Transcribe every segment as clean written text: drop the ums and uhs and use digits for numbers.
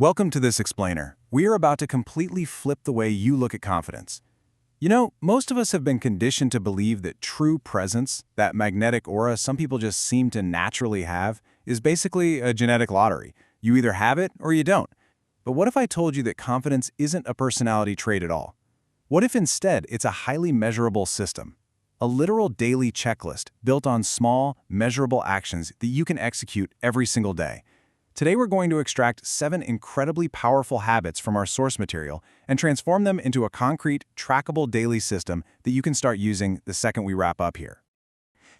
Welcome to this explainer. We are about to completely flip the way you look at confidence. You know, most of us have been conditioned to believe that true presence, that magnetic aura some people just seem to naturally have, is basically a genetic lottery. You either have it or you don't. But what if I told you that confidence isn't a personality trait at all? What if instead it's a highly measurable system? A literal daily checklist built on small, measurable actions that you can execute every single day. Today we're going to extract 7 incredibly powerful habits from our source material and transform them into a concrete, trackable daily system that you can start using the second we wrap up here.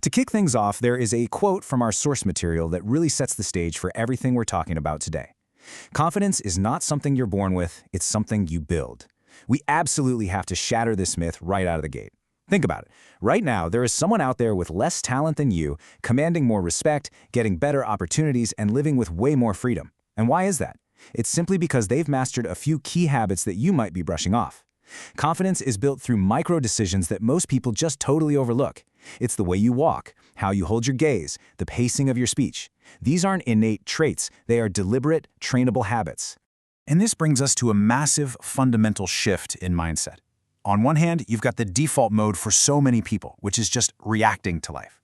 To kick things off, there is a quote from our source material that really sets the stage for everything we're talking about today. Confidence is not something you're born with, it's something you build. We absolutely have to shatter this myth right out of the gate. Think about it. Right now, there is someone out there with less talent than you, commanding more respect, getting better opportunities, and living with way more freedom. And why is that? It's simply because they've mastered a few key habits that you might be brushing off. Confidence is built through micro decisions that most people just totally overlook. It's the way you walk, how you hold your gaze, the pacing of your speech. These aren't innate traits, they are deliberate, trainable habits. And this brings us to a massive, fundamental shift in mindset. On one hand, you've got the default mode for so many people, which is just reacting to life.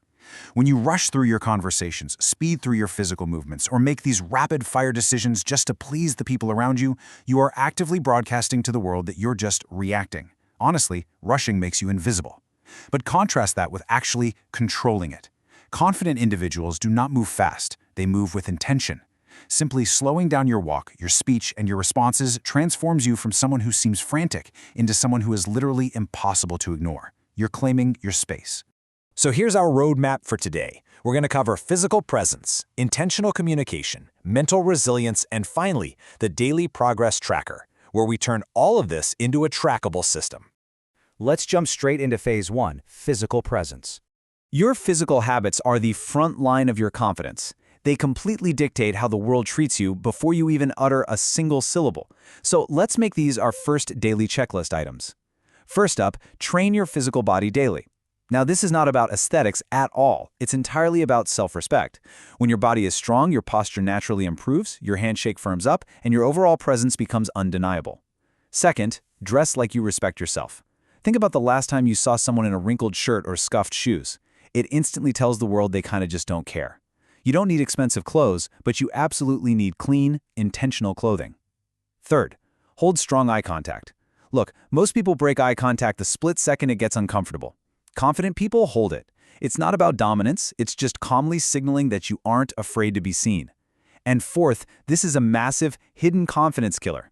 When you rush through your conversations, speed through your physical movements, or make these rapid-fire decisions just to please the people around you, you are actively broadcasting to the world that you're just reacting. Honestly, rushing makes you invisible. But contrast that with actually controlling it. Confident individuals do not move fast, they move with intention. Simply slowing down your walk, your speech, and your responses transforms you from someone who seems frantic into someone who is literally impossible to ignore. You're claiming your space. So here's our roadmap for today. We're going to cover physical presence, intentional communication, mental resilience, and finally, the daily progress tracker, where we turn all of this into a trackable system. Let's jump straight into phase 1, physical presence. Your physical habits are the front line of your confidence. They completely dictate how the world treats you before you even utter a single syllable. So let's make these our first daily checklist items. First up, train your physical body daily. Now, this is not about aesthetics at all. It's entirely about self-respect. When your body is strong, your posture naturally improves, your handshake firms up, and your overall presence becomes undeniable. Second, dress like you respect yourself. Think about the last time you saw someone in a wrinkled shirt or scuffed shoes. It instantly tells the world they kind of just don't care. You don't need expensive clothes, but you absolutely need clean, intentional clothing. Third, hold strong eye contact. Look, most people break eye contact the split second it gets uncomfortable. Confident people hold it. It's not about dominance, it's just calmly signaling that you aren't afraid to be seen. And fourth, this is a massive, hidden confidence killer.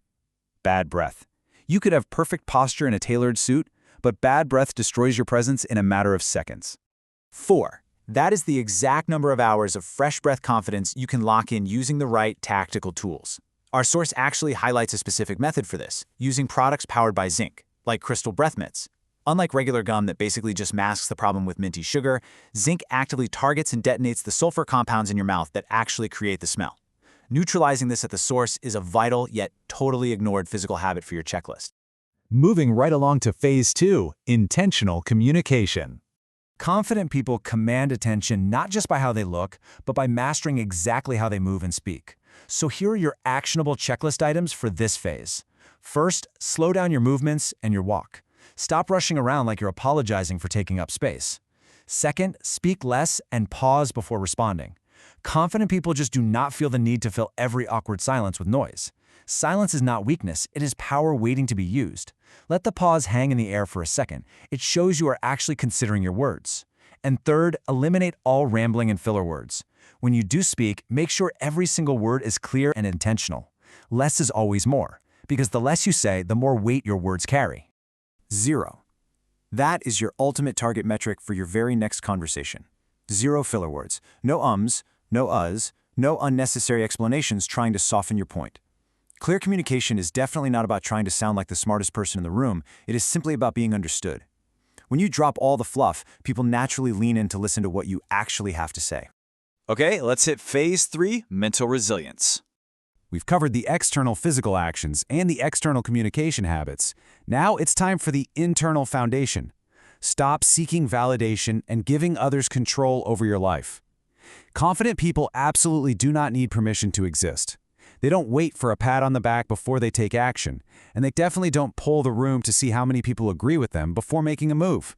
Bad breath. You could have perfect posture in a tailored suit, but bad breath destroys your presence in a matter of seconds. 4. That is the exact number of hours of fresh breath confidence you can lock in using the right tactical tools. Our source actually highlights a specific method for this, using products powered by zinc, like crystal breath mints. Unlike regular gum that basically just masks the problem with minty sugar, zinc actively targets and detonates the sulfur compounds in your mouth that actually create the smell. Neutralizing this at the source is a vital yet totally ignored physical habit for your checklist. Moving right along to phase 2, intentional communication. Confident people command attention not just by how they look, but by mastering exactly how they move and speak. So here are your actionable checklist items for this phase. First, slow down your movements and your walk. Stop rushing around like you're apologizing for taking up space. Second, speak less and pause before responding. Confident people just do not feel the need to fill every awkward silence with noise. Silence is not weakness, it is power waiting to be used. Let the pause hang in the air for a second. It shows you are actually considering your words. And third, eliminate all rambling and filler words. When you do speak, make sure every single word is clear and intentional. Less is always more, because the less you say, the more weight your words carry. 0. That is your ultimate target metric for your very next conversation. 0 filler words. No ums, no uhs, no unnecessary explanations trying to soften your point. Clear communication is definitely not about trying to sound like the smartest person in the room. It is simply about being understood. When you drop all the fluff, people naturally lean in to listen to what you actually have to say. Okay, let's hit phase 3, mental resilience. We've covered the external physical actions and the external communication habits. Now it's time for the internal foundation. Stop seeking validation and giving others control over your life. Confident people absolutely do not need permission to exist. They don't wait for a pat on the back before they take action, and they definitely don't poll the room to see how many people agree with them before making a move.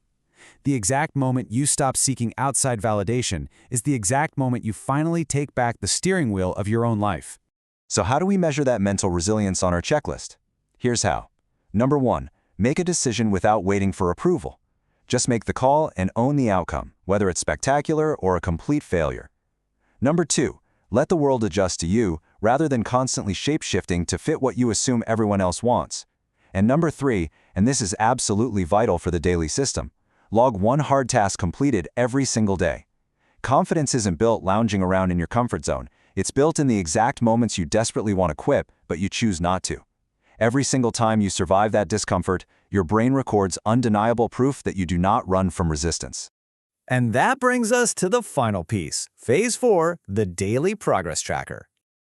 The exact moment you stop seeking outside validation is the exact moment you finally take back the steering wheel of your own life. So how do we measure that mental resilience on our checklist? Here's how. Number 1, make a decision without waiting for approval. Just make the call and own the outcome, whether it's spectacular or a complete failure. Number 2, let the world adjust to you rather than constantly shape-shifting to fit what you assume everyone else wants. And number 3, and this is absolutely vital for the daily system, log one hard task completed every single day. Confidence isn't built lounging around in your comfort zone. It's built in the exact moments you desperately want to quit, but you choose not to. Every single time you survive that discomfort, your brain records undeniable proof that you do not run from resistance. And that brings us to the final piece, Phase 4, the Daily Progress Tracker.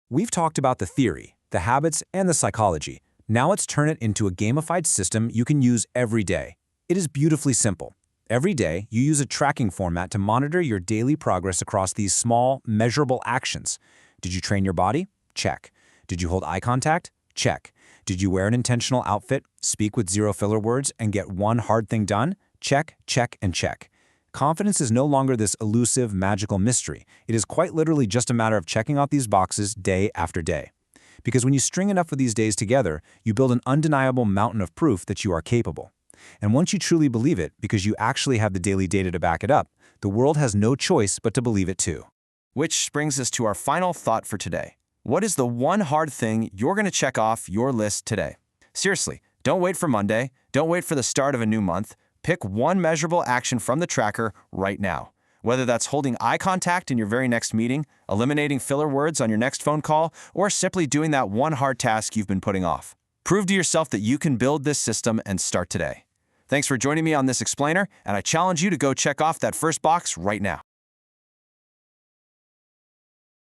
We've talked about the theory, the habits, and the psychology. Now let's turn it into a gamified system you can use every day. It is beautifully simple. Every day, you use a tracking format to monitor your daily progress across these small, measurable actions. Did you train your body? Check. Did you hold eye contact? Check. Did you wear an intentional outfit, speak with zero filler words, and get one hard thing done? Check, check, and check. Confidence is no longer this elusive, magical mystery. It is quite literally just a matter of checking out these boxes day after day. Because when you string enough of these days together, you build an undeniable mountain of proof that you are capable. And once you truly believe it, because you actually have the daily data to back it up, the world has no choice but to believe it too. Which brings us to our final thought for today. What is the one hard thing you're going to check off your list today? Seriously, don't wait for Monday. Don't wait for the start of a new month. Pick one measurable action from the tracker right now. Whether that's holding eye contact in your very next meeting, eliminating filler words on your next phone call, or simply doing that one hard task you've been putting off. Prove to yourself that you can build this system and start today. Thanks for joining me on this explainer, and I challenge you to go check off that first box right now.